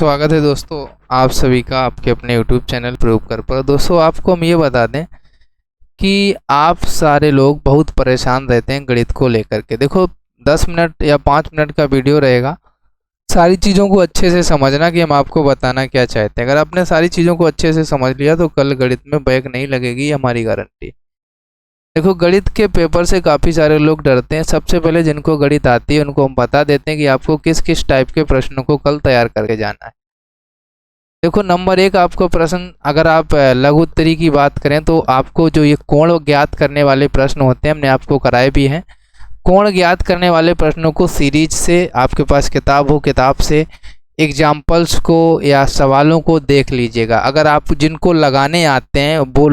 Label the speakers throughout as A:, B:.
A: स्वागत है दोस्तों आप सभी का आपके अपने YouTube चैनल प्रूव कर पर। दोस्तों आपको हम ये बता दें कि आप सारे लोग बहुत परेशान रहते हैं गणित को लेकर के। देखो 10 मिनट या 5 मिनट का वीडियो रहेगा, सारी चीज़ों को अच्छे से समझना कि हम आपको बताना क्या चाहते हैं। अगर आपने सारी चीज़ों को अच्छे से समझ लिया तो कल गणित में बैक नहीं लगेगी, ये हमारी गारंटी। देखो गणित के पेपर से काफ़ी सारे लोग डरते हैं। सबसे पहले जिनको गणित आती है उनको हम बता देते हैं कि आपको किस किस टाइप के प्रश्नों को कल तैयार करके जाना है। देखो नंबर 1 आपको प्रश्न, अगर आप लघु उत्तरी की बात करें तो आपको जो ये कोण ज्ञात करने वाले प्रश्न होते हैं, हमने आपको कराए भी हैं। कोण ज्ञात करने वाले प्रश्नों को सीरीज से, आपके पास किताब हो किताब से एग्जाम्पल्स को या सवालों को देख लीजिएगा। अगर आप जिनको लगाने आते हैं वो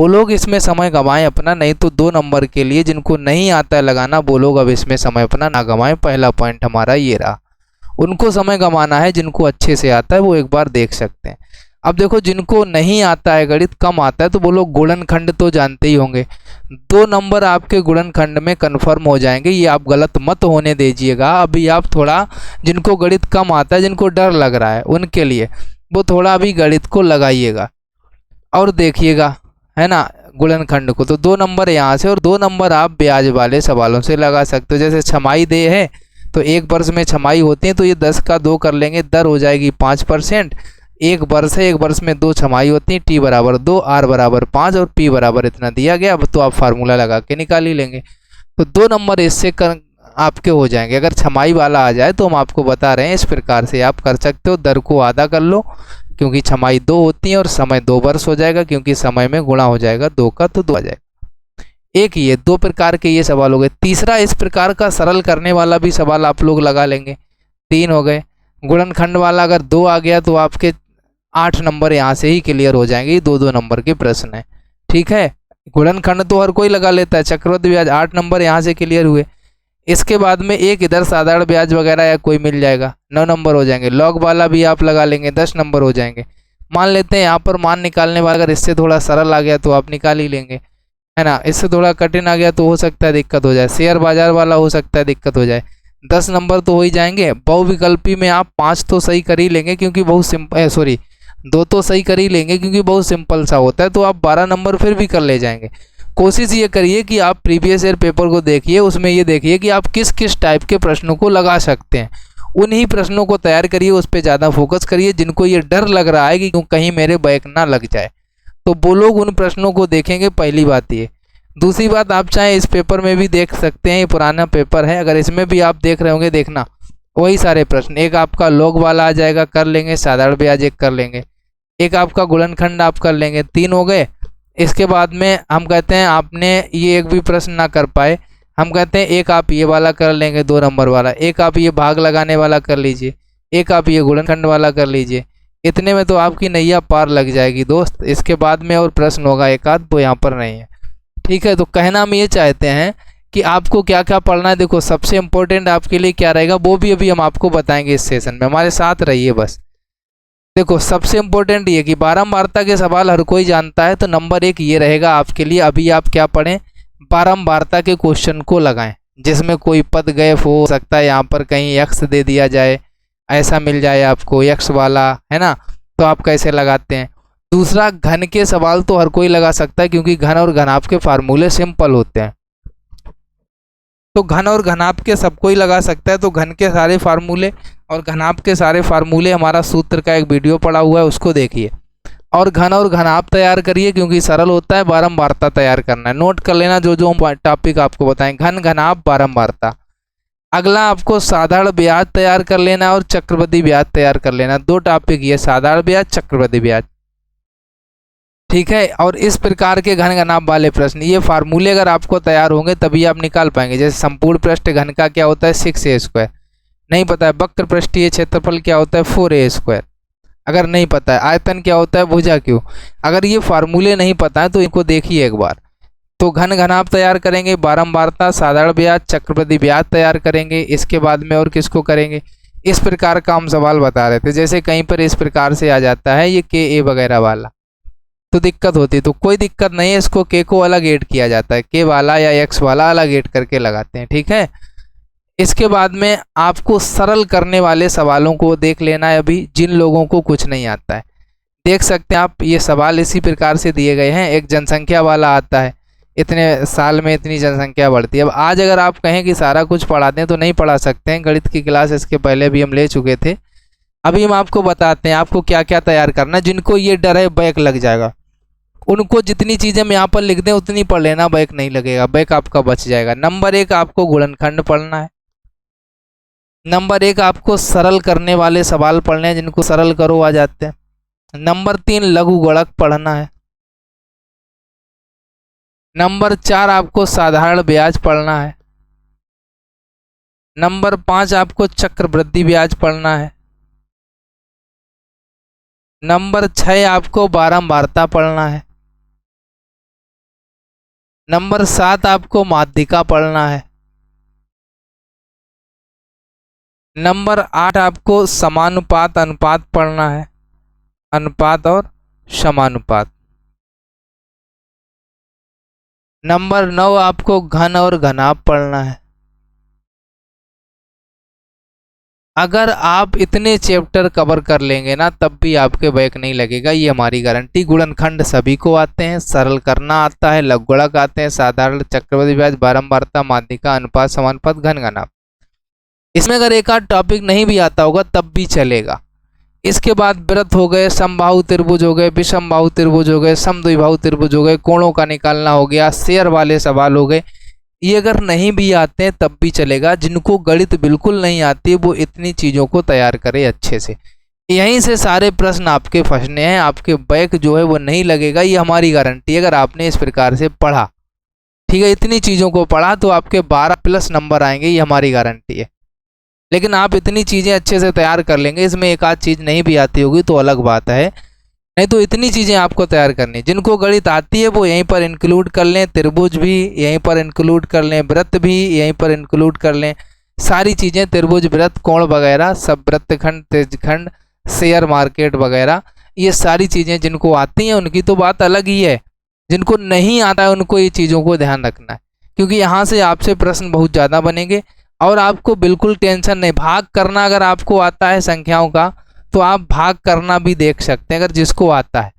A: लोग इसमें समय गंवाएं अपना, नहीं तो 2 नंबर के लिए जिनको नहीं आता है लगाना वो लोग अब इसमें समय अपना ना गंवाएं। पहला पॉइंट हमारा ये रहा। उनको समय गंवाना है जिनको अच्छे से आता है, वो एक बार देख सकते हैं। अब देखो जिनको नहीं आता है, गणित कम आता है, तो वो लोग गुणनखंड तो जानते ही होंगे। 2 नंबर आपके गुणनखंड में कन्फर्म हो जाएंगे, ये आप गलत मत होने दीजिएगा। अभी आप थोड़ा, जिनको गणित कम आता है, जिनको डर लग रहा है उनके लिए वो थोड़ा अभी गणित को लगाइएगा और देखिएगा, है ना, गुणनखंड को। तो 2 नंबर यहाँ से और 2 नंबर आप ब्याज वाले सवालों से लगा सकते हो। जैसे छमाई दे है तो 1 वर्ष में छमाई होती है, तो ये 10 का 2 कर लेंगे, दर हो जाएगी 5%। 1 वर्ष है, 1 वर्ष में 2 छमाई होती है, टी बराबर 2, आर बराबर 5 और पी बराबर इतना दिया गया। अब तो आप फार्मूला लगा के निकाल ही लेंगे। तो 2 नंबर इससे आपके हो जाएंगे। अगर छमाई वाला आ जाए तो हम आपको बता रहे हैं इस प्रकार से आप कर सकते हो। दर को आधा कर लो क्योंकि छमाई 2 होती है, और समय 2 वर्ष हो जाएगा क्योंकि समय में गुणा हो जाएगा 2 का, तो 2 आ जाएगा। एक ये 2 प्रकार के ये सवाल हो गए। तीसरा इस प्रकार का सरल करने वाला भी सवाल आप लोग लगा लेंगे। 3 हो गए। गुणनखंड वाला अगर 2 आ गया तो आपके 8 नंबर यहाँ से ही क्लियर हो जाएंगे। 2-2 नंबर के प्रश्न है, ठीक है। गुणनखंड तो हर कोई लगा लेता है। चक्रवृद्धि ब्याज 8 नंबर यहाँ से क्लियर हुए। इसके बाद में एक इधर साधारण ब्याज वगैरह या कोई मिल जाएगा, 9 नंबर हो जाएंगे। लॉग वाला भी आप लगा लेंगे, 10 नंबर हो जाएंगे। मान लेते हैं यहाँ पर मान निकालने वाला अगर इससे थोड़ा सरल आ गया तो आप निकाल ही लेंगे, है ना। इससे थोड़ा कठिन आ गया तो हो सकता है दिक्कत हो जाए। शेयर बाजार वाला हो सकता है दिक्कत हो जाए। 10 नंबर तो हो ही जाएंगे। बहुविकल्पी में आप 5 तो सही कर ही लेंगे क्योंकि बहुत सिंपल, 2 तो सही कर ही लेंगे क्योंकि बहुत सिंपल सा होता है, तो आप 12 नंबर फिर भी कर ले जाएंगे। कोशिश ये करिए कि आप प्रीवियस ईयर पेपर को देखिए, उसमें ये देखिए कि आप किस किस टाइप के प्रश्नों को लगा सकते हैं। उन्हीं प्रश्नों को तैयार करिए, उस पर ज़्यादा फोकस करिए। जिनको ये डर लग रहा है कि कहीं मेरे बैक ना लग जाए, तो वो लोग उन प्रश्नों को देखेंगे। पहली बात ये। दूसरी बात, आप चाहे इस पेपर में भी देख सकते हैं, ये पुराना पेपर है, अगर इसमें भी आप देख रहे होंगे देखना वही सारे प्रश्न। एक आपका लॉग वाला आ जाएगा, कर लेंगे। साधारण ब्याज एक कर लेंगे। एक आपका गुणनखंड आप कर लेंगे। 3 हो गए। इसके बाद में हम कहते हैं आपने ये एक भी प्रश्न ना कर पाए, हम कहते हैं एक आप ये वाला कर लेंगे 2 नंबर वाला, एक आप ये भाग लगाने वाला कर लीजिए, एक आप ये गुणनखंड वाला कर लीजिए। इतने में तो आपकी नैया पार लग जाएगी दोस्त। इसके बाद में और प्रश्न होगा एक आध, वो यहाँ पर नहीं है, ठीक है। तो कहना हम ये चाहते हैं कि आपको क्या क्या पढ़ना है। देखो सबसे इम्पोर्टेंट आपके लिए क्या रहेगा वो भी अभी हम आपको बताएंगे इस सेशन में, हमारे साथ रहिए बस। देखो सबसे इम्पोर्टेंट ये कि बारंबारता के सवाल हर कोई जानता है, तो नंबर 1 ये रहेगा आपके लिए। अभी आप क्या पढ़ें, बारंबारता के क्वेश्चन को लगाएं जिसमें कोई पद गैप हो सकता है। यहाँ पर कहीं x दे दिया जाए, ऐसा मिल जाए आपको x वाला, है ना, तो आप कैसे लगाते हैं। दूसरा, घन के सवाल तो हर कोई लगा सकता है क्योंकि घन और घनाभ के फार्मूले सिंपल होते हैं, तो घन और घनाभ के सब कोई लगा सकता है। तो घन के सारे फार्मूले और घनाभ के सारे फार्मूले, हमारा सूत्र का एक वीडियो पड़ा हुआ है, उसको देखिए और घन और घनाभ तैयार करिए क्योंकि सरल होता है। बारंबारता तैयार करना है, नोट कर लेना जो जो हम टॉपिक आपको बताएं। घन, घनाभ, बारंबारता। अगला आपको साधारण ब्याज तैयार कर लेना और चक्रवृद्धि ब्याज तैयार कर लेना। 2 टॉपिक ये, साधारण ब्याज, चक्रवृद्धि ब्याज, ठीक है। और इस प्रकार के घन घनाभ वाले प्रश्न, ये फार्मूले अगर आपको तैयार होंगे तभी आप निकाल पाएंगे। जैसे संपूर्ण पृष्ठ घन का क्या होता है 6a², नहीं पता है। वक्र पृष्ठीय क्षेत्रफल क्या होता है 4a², अगर नहीं पता है। आयतन क्या होता है भुजा क्यों, अगर ये फार्मूले नहीं पता है तो इनको देखिए एक बार। तो घन घनाभ तैयार करेंगे, बारंबारता, साधारण ब्याज, चक्रवृद्धि ब्याज तैयार करेंगे। इसके बाद में और किसको करेंगे, इस प्रकार का हम सवाल बता रहे थे। जैसे कहीं पर इस प्रकार से आ जाता है ये KA वगैरह वाला, तो दिक्कत होती है। तो कोई दिक्कत नहीं है, इसको K को अलग ऐड किया जाता है, K वाला या X वाला अलग ऐड करके लगाते हैं, ठीक है। इसके बाद में आपको सरल करने वाले सवालों को देख लेना है अभी, जिन लोगों को कुछ नहीं आता है। देख सकते हैं आप, ये सवाल इसी प्रकार से दिए गए हैं। एक जनसंख्या वाला आता है, इतने साल में इतनी जनसंख्या बढ़ती है। अब आज अगर आप कहें कि सारा कुछ पढ़ा दें तो नहीं पढ़ा सकते हैं, गणित की क्लास इसके पहले भी हम ले चुके थे। अभी हम आपको बताते हैं आपको क्या क्या तैयार करना है। जिनको ये डर है बैक लग जाएगा, उनको जितनी चीज़ें हम यहाँ पर लिख दें उतनी पढ़ लेना, बैक नहीं लगेगा, बैक आपका बच जाएगा। नंबर 1 आपको गुणनखंड पढ़ना है। नंबर 1 आपको सरल करने वाले सवाल पढ़ने हैं, जिनको सरल करो आ जाते हैं। नंबर 3 लघु गुणक पढ़ना है। नंबर 4 आपको साधारण ब्याज पढ़ना है। नंबर 5 आपको चक्रवृद्धि ब्याज पढ़ना है। नंबर 6 आपको बारंबारता पढ़ना है। नंबर 7 आपको माध्यिका पढ़ना है। नंबर 8 आपको समानुपात अनुपात पढ़ना है, अनुपात और समानुपात। नंबर 9 आपको घन और घनाभ पढ़ना है। अगर आप इतने चैप्टर कवर कर लेंगे ना तब भी आपके बैक नहीं लगेगा, ये हमारी गारंटी। गुणनखंड सभी को आते हैं, सरल करना आता है, लघु गुणक आते हैं, साधारण, चक्रवृद्धि ब्याज, बारंबारता, माध्यिका, अनुपात, समानुपात, घन घनाभ। इसमें अगर एक आध टॉपिक नहीं भी आता होगा तब भी चलेगा। इसके बाद वृत्त हो गए, समबाहु त्रिभुज हो गए, विषमबाहु त्रिभुज हो गए, समद्विबाहु त्रिभुज हो गए, कोणों का निकालना हो गया, शेयर वाले सवाल हो गए। ये अगर नहीं भी आते हैं तब भी चलेगा। जिनको गणित बिल्कुल नहीं आती वो इतनी चीज़ों को तैयार करे अच्छे से। यहीं से सारे प्रश्न आपके फंसने हैं, आपके बैक जो है वो नहीं लगेगा, ये हमारी गारंटी। अगर आपने इस प्रकार से पढ़ा, ठीक है, इतनी चीज़ों को पढ़ा तो आपके 12+ नंबर आएंगे, ये हमारी गारंटी है। लेकिन आप इतनी चीज़ें अच्छे से तैयार कर लेंगे, इसमें एक आध चीज़ नहीं भी आती होगी तो अलग बात है, नहीं तो इतनी चीज़ें आपको तैयार करनी। जिनको गणित आती है वो यहीं पर इंक्लूड कर लें, त्रिभुज भी यहीं पर इंक्लूड कर लें, वृत्त भी यहीं पर इंक्लूड कर लें, सारी चीज़ें, त्रिभुज, वृत्त, कोण वगैरह सब, वृत्तखंड, तेजखंड, शेयर मार्केट वगैरह, ये सारी चीज़ें जिनको आती हैं उनकी तो बात अलग ही है। जिनको नहीं आता है उनको ये चीज़ों को ध्यान रखना है, क्योंकि यहाँ से आपसे प्रश्न बहुत ज़्यादा बनेंगे। और आपको बिल्कुल टेंशन नहीं, भाग करना अगर आपको आता है संख्याओं का तो आप भाग करना भी देख सकते हैं, अगर जिसको आता है,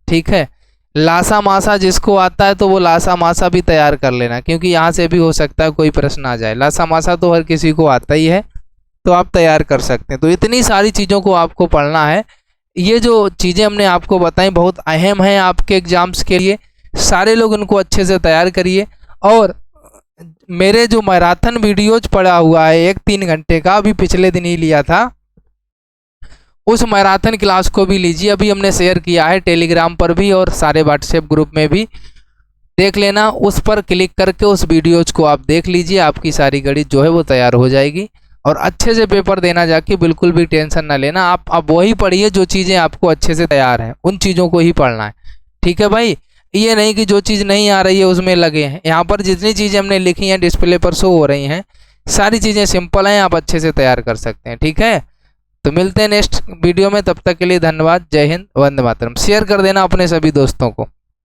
A: ठीक है। लासा मासा जिसको आता है तो वो लासा मासा भी तैयार कर लेना, क्योंकि यहाँ से भी हो सकता है कोई प्रश्न आ जाए। लासा मासा तो हर किसी को आता ही है, तो आप तैयार कर सकते हैं। तो इतनी सारी चीज़ों को आपको पढ़ना है। ये जो चीज़ें हमने आपको बताई बहुत अहम हैं आपके एग्जाम्स के लिए, सारे लोग उनको अच्छे से तैयार करिए। और मेरे जो मैराथन वीडियोज पड़ा हुआ है 1-3 घंटे का, अभी पिछले दिन ही लिया था, उस मैराथन क्लास को भी लीजिए। अभी हमने शेयर किया है टेलीग्राम पर भी और सारे व्हाट्सएप ग्रुप में भी, देख लेना। उस पर क्लिक करके उस वीडियोज को आप देख लीजिए, आपकी सारी गणित जो है वो तैयार हो जाएगी। और अच्छे से पेपर देना जाके, बिल्कुल भी टेंशन ना लेना। आप अब वही पढ़िए जो चीज़ें आपको अच्छे से तैयार हैं, उन चीज़ों को ही पढ़ना है, ठीक है भाई। ये नहीं कि जो चीज़ नहीं आ रही है उसमें लगे हैं। यहाँ पर जितनी चीज़ें हमने लिखी हैं डिस्प्ले पर शो हो रही हैं, सारी चीज़ें सिंपल हैं, आप अच्छे से तैयार कर सकते हैं, ठीक है। तो मिलते हैं नेक्स्ट वीडियो में, तब तक के लिए धन्यवाद। जय हिंद, वंदे मातरम। शेयर कर देना अपने सभी दोस्तों को।